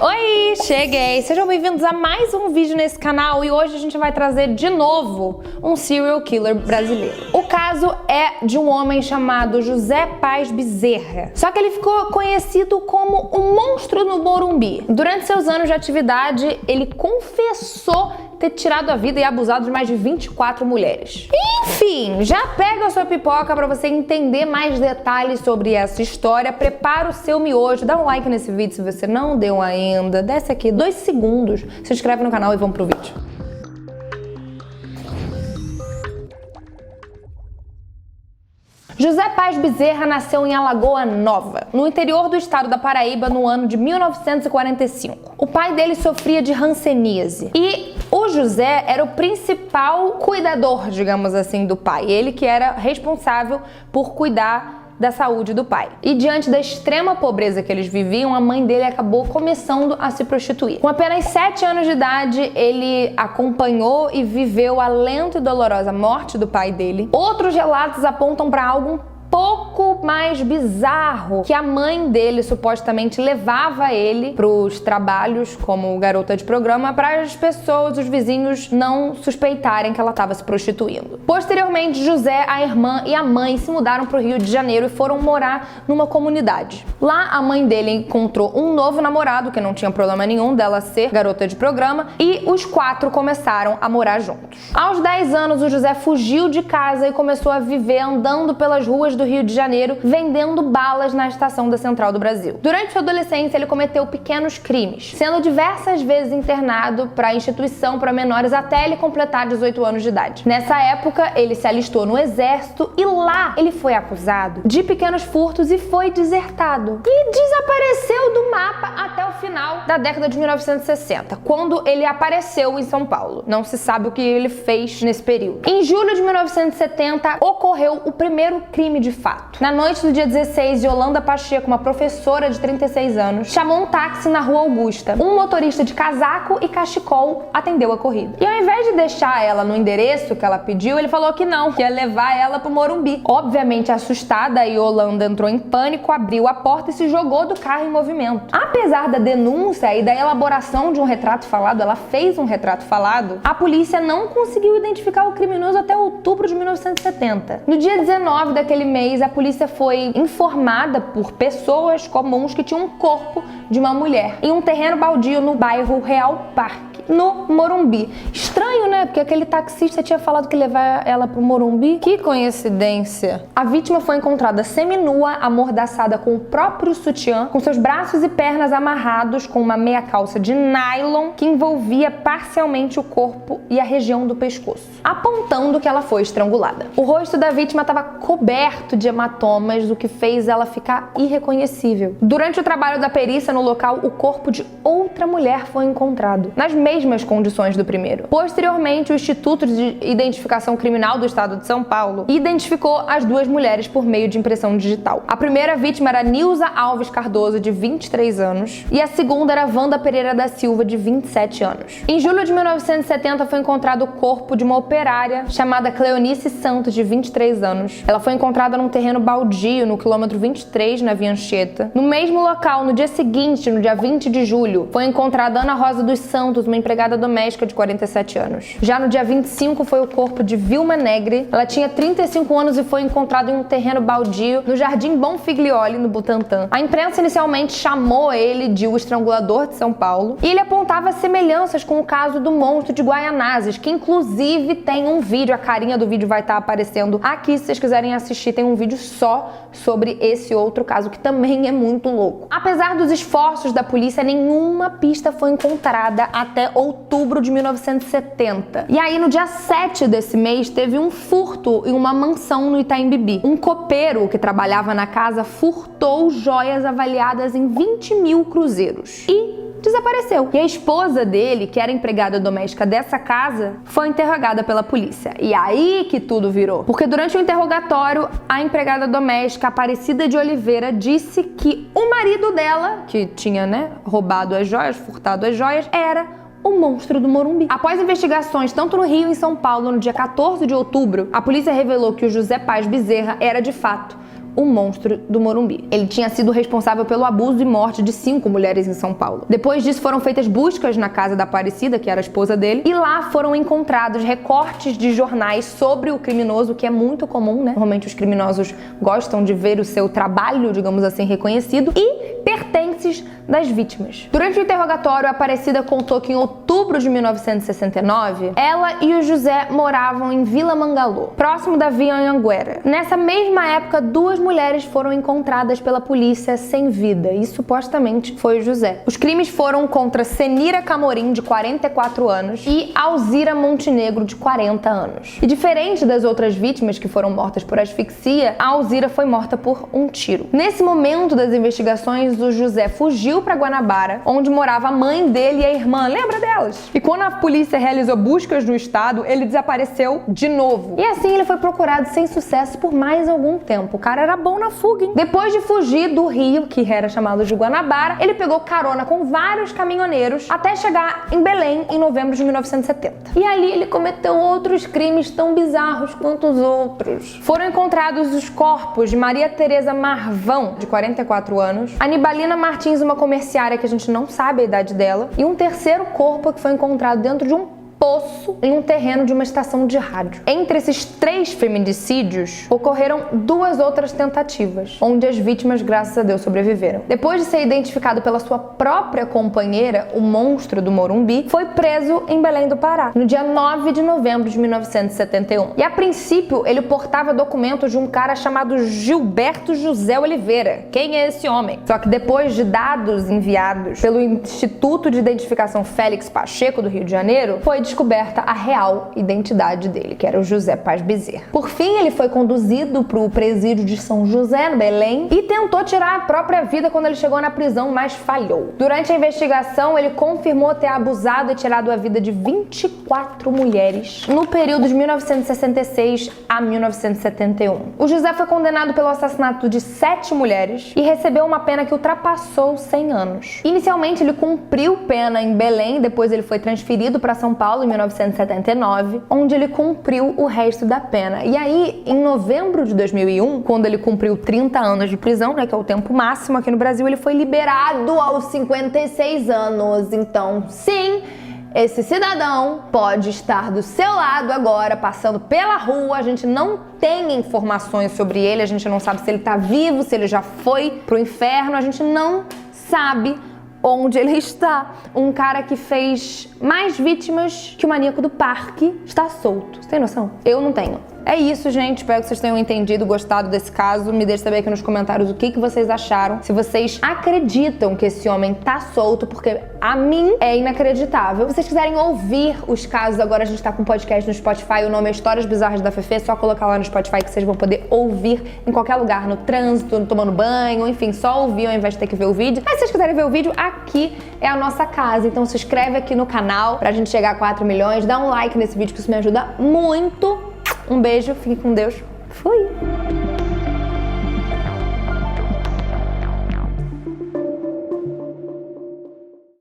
Oi, cheguei! Sejam bem-vindos a mais um vídeo nesse canal e hoje a gente vai trazer de novo um serial killer brasileiro. O caso é de um homem chamado José Paz Bezerra, só que ele ficou conhecido como o monstro do Morumbi. Durante seus anos de atividade, ele confessou ter tirado a vida e abusado de mais de 24 mulheres. Enfim, já pega a sua pipoca para você entender mais detalhes sobre essa história, prepara o seu miojo, dá um like nesse vídeo se você não deu ainda, desce aqui 2 segundos, se inscreve no canal e vamos pro vídeo. José Paz Bezerra nasceu em Alagoa Nova, no interior do estado da Paraíba, no ano de 1945. O pai dele sofria de hanseníase e o José era o principal cuidador, digamos assim, do pai. Ele que era responsável por cuidar da saúde do pai. E diante da extrema pobreza que eles viviam, a mãe dele acabou começando a se prostituir. Com apenas 7 anos de idade, ele acompanhou e viveu a lenta e dolorosa morte do pai dele. Outros relatos apontam para algo um pouco mais bizarro, que a mãe dele supostamente levava ele para os trabalhos como garota de programa para as pessoas, os vizinhos, não suspeitarem que ela estava se prostituindo. Posteriormente, José, a irmã e a mãe se mudaram para o Rio de Janeiro e foram morar numa comunidade. Lá, a mãe dele encontrou um novo namorado, que não tinha problema nenhum dela ser garota de programa, e os 4 começaram a morar juntos. Aos 10 anos, o José fugiu de casa e começou a viver andando pelas ruas do Rio de Janeiro, vendendo balas na estação da Central do Brasil. Durante sua adolescência, ele cometeu pequenos crimes, sendo diversas vezes internado para instituição para menores até ele completar 18 anos de idade. Nessa época, ele se alistou no exército e lá ele foi acusado de pequenos furtos e foi desertado. E desapareceu do mapa até o final da década de 1960, quando ele apareceu em São Paulo. Não se sabe o que ele fez nesse período. Em julho de 1970, ocorreu o primeiro crime de fato. Na noite do dia 16, Yolanda Pacheco, uma professora de 36 anos, chamou um táxi na Rua Augusta. Um motorista de casaco e cachecol atendeu a corrida. E ao invés de deixar ela no endereço que ela pediu, ele falou que não, que ia levar ela pro Morumbi. Obviamente assustada, Yolanda entrou em pânico, abriu a porta e se jogou do carro em movimento. Apesar da denúncia e da elaboração de um retrato falado, ela fez um retrato falado, a polícia não conseguiu identificar o criminoso até outubro de 1970. No dia 19 daquele mês, a polícia foi informada por pessoas comuns que tinha um corpo de uma mulher em um terreno baldio no bairro Real Parque, no Morumbi. Estranho, né? Porque aquele taxista tinha falado que ia levar ela pro Morumbi. Que coincidência. A vítima foi encontrada seminua, amordaçada com o próprio sutiã, com seus braços e pernas amarrados com uma meia calça de nylon que envolvia parcialmente o corpo e a região do pescoço, apontando que ela foi estrangulada. O rosto da vítima estava coberto de hematomas, o que fez ela ficar irreconhecível. Durante o trabalho da perícia no local, o corpo de outra mulher foi encontrado, nas mesmas condições do primeiro. Posteriormente, o Instituto de Identificação Criminal do Estado de São Paulo identificou as 2 mulheres por meio de impressão digital. A primeira vítima era Nilza Alves Cardoso, de 23 anos, e a segunda era Wanda Pereira da Silva, de 27 anos. Em julho de 1970, foi encontrado o corpo de uma operária chamada Cleonice Santos, de 23 anos. Ela foi encontrada num terreno baldio no quilômetro 23, na Via Anchieta. No mesmo local, no dia seguinte, no dia 20 de julho, foi encontrada Ana Rosa dos Santos, uma empregada doméstica de 47 anos. Já no dia 25 foi o corpo de Vilma Negri. Ela tinha 35 anos e foi encontrada em um terreno baldio no Jardim Bonfiglioli, no Butantã. A imprensa inicialmente chamou ele de o estrangulador de São Paulo e ele apontava semelhanças com o caso do monstro de Guaianazes, que inclusive tem um vídeo, a carinha do vídeo vai estar aparecendo aqui se vocês quiserem assistir, tem um vídeo só sobre esse outro caso que também é muito louco. Apesar dos esforços da polícia, nenhuma pista foi encontrada até outubro de 1970. E aí, no dia 7 desse mês, teve um furto em uma mansão no Itaim Bibi. Um copeiro que trabalhava na casa furtou joias avaliadas em 20 mil cruzeiros e desapareceu. E a esposa dele, que era empregada doméstica dessa casa, foi interrogada pela polícia. E aí que tudo virou. Porque durante o interrogatório, a empregada doméstica Aparecida de Oliveira disse que o marido dela, que tinha, roubado as joias, furtado as joias, era o monstro do Morumbi. Após investigações tanto no Rio e em São Paulo, no dia 14 de outubro, a polícia revelou que o José Paz Bezerra era, de fato, o monstro do Morumbi. Ele tinha sido responsável pelo abuso e morte de 5 mulheres em São Paulo. Depois disso, foram feitas buscas na casa da Aparecida, que era a esposa dele, e lá foram encontrados recortes de jornais sobre o criminoso, que é muito comum, né? Normalmente os criminosos gostam de ver o seu trabalho, digamos assim, reconhecido, e pertences das vítimas. Durante o interrogatório, a Aparecida contou que em outubro de 1969, ela e o José moravam em Vila Mangalô, próximo da Via Anhanguera. Nessa mesma época, 2 mulheres foram encontradas pela polícia sem vida, e supostamente foi o José. Os crimes foram contra Senira Camorim, de 44 anos, e Alzira Montenegro, de 40 anos. E diferente das outras vítimas que foram mortas por asfixia, a Alzira foi morta por um tiro. Nesse momento das investigações, o José fugiu para Guanabara, onde morava a mãe dele e a irmã, lembra delas? E quando a polícia realizou buscas no estado, ele desapareceu de novo. E assim ele foi procurado sem sucesso por mais algum tempo. O cara era bom na fuga, hein? Depois de fugir do Rio, que era chamado de Guanabara, ele pegou carona com vários caminhoneiros até chegar em Belém em novembro de 1970. E ali ele cometeu outros crimes tão bizarros quanto os outros. Foram encontrados os corpos de Maria Tereza Marvão, de 44 anos, Anibalina Martins, uma comerciária que a gente não sabe a idade dela, e um terceiro corpo que foi encontrado dentro de um poço em um terreno de uma estação de rádio. Entre esses 3 feminicídios, ocorreram 2 outras tentativas, onde as vítimas, graças a Deus, sobreviveram. Depois de ser identificado pela sua própria companheira, o monstro do Morumbi foi preso em Belém do Pará, no dia 9 de novembro de 1971. E a princípio, ele portava documentos de um cara chamado Gilberto José Oliveira. Quem é esse homem? Só que depois de dados enviados pelo Instituto de Identificação Félix Pacheco do Rio de Janeiro, foi descoberta a real identidade dele, que era o José Paz Bezerra. Por fim, ele foi conduzido para o presídio de São José, no Belém, e tentou tirar a própria vida quando ele chegou na prisão, mas falhou. Durante a investigação, ele confirmou ter abusado e tirado a vida de 24 mulheres no período de 1966 a 1971. O José foi condenado pelo assassinato de 7 mulheres e recebeu uma pena que ultrapassou 100 anos. Inicialmente, ele cumpriu pena em Belém, depois ele foi transferido para São Paulo em 1979, onde ele cumpriu o resto da pena. E aí, em novembro de 2001, quando ele cumpriu 30 anos de prisão, né, que é o tempo máximo aqui no Brasil, ele foi liberado aos 56 anos. Então, sim, esse cidadão pode estar do seu lado agora, passando pela rua. A gente não tem informações sobre ele, a gente não sabe se ele tá vivo, se ele já foi pro inferno, a gente não sabe onde ele está. Um cara que fez mais vítimas que o maníaco do parque está solto. Você tem noção? Eu não tenho. É isso, gente. Espero que vocês tenham entendido, gostado desse caso. Me deixe saber aqui nos comentários o que vocês acharam. Se vocês acreditam que esse homem tá solto, porque a mim é inacreditável. Se vocês quiserem ouvir os casos, agora a gente tá com um podcast no Spotify. O nome é Histórias Bizarras da Fefe. É só colocar lá no Spotify que vocês vão poder ouvir em qualquer lugar, no trânsito, tomando banho, enfim, só ouvir ao invés de ter que ver o vídeo. Mas se vocês quiserem ver o vídeo, aqui é a nossa casa. Então se inscreve aqui no canal pra gente chegar a 4 milhões. Dá um like nesse vídeo que isso me ajuda muito. Um beijo, fique com Deus. Fui!